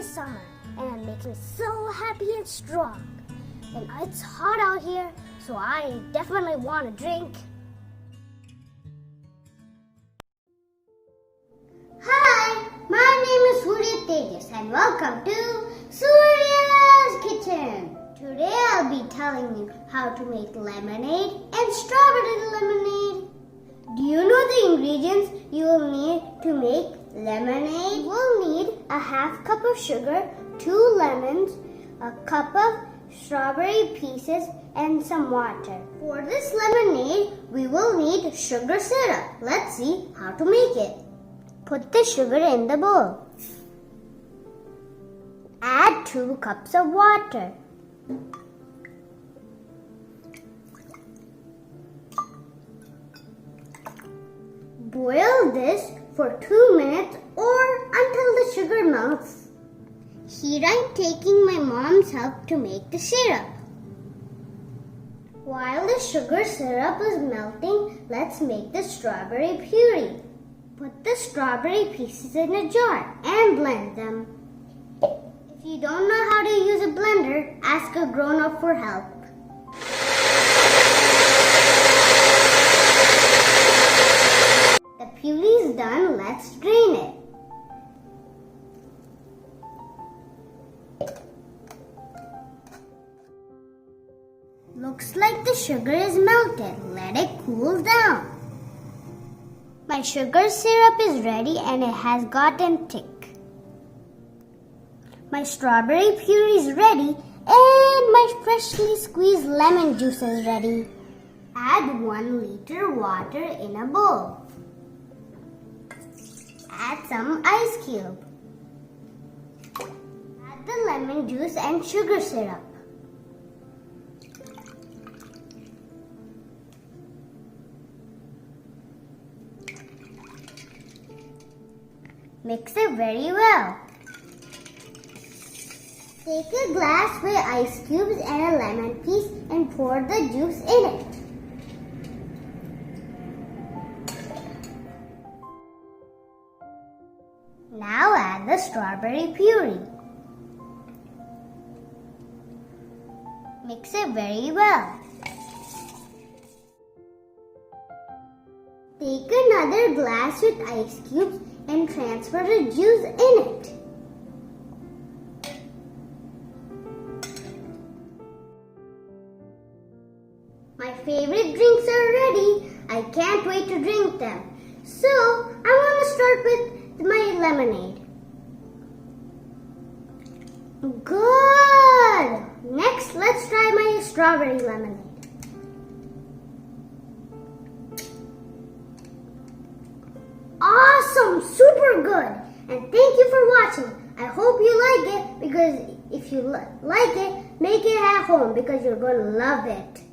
summer and it makes me so happy and strong. And it's hot out here, so I definitely want a drink. Hi, my name is Surya Tejas and welcome to Surya's Kitchen. Today I'll be telling you how to make lemonade and strawberry lemonade. Do you know the ingredients you will need to make lemonade? You will need a half cup of sugar, 2 lemons, a cup of strawberry pieces, and some water. For this lemonade, we will need sugar syrup. Let's see how to make it. Put the sugar in the bowl. Add 2 cups of water. Boil this for 2 minutes or until the sugar melts. Here I'm taking my mom's help to make the syrup. While the sugar syrup is melting, let's make the strawberry puree. Put the strawberry pieces in a jar and blend them. If you don't know how to use a blender, ask a grown-up for help. The puree is done, let's drain it. Looks like the sugar is melted. Let it cool down. My sugar syrup is ready and it has gotten thick. My strawberry puree is ready and my freshly squeezed lemon juice is ready. Add 1 liter water in a bowl. Add some ice cube. Add the lemon juice and sugar syrup. Mix it very well. Take a glass with ice cubes and a lemon piece and pour the juice in it. Now add the strawberry puree. Mix it very well. Take another glass with ice cubes and transfer the juice in it. My favorite drinks are ready. I can't wait to drink them. So, I want to start with my lemonade. Good! Next, let's try my strawberry lemonade. Awesome! Super good! And thank you for watching. I hope you like it because if you like it, make it at home because you're going to love it.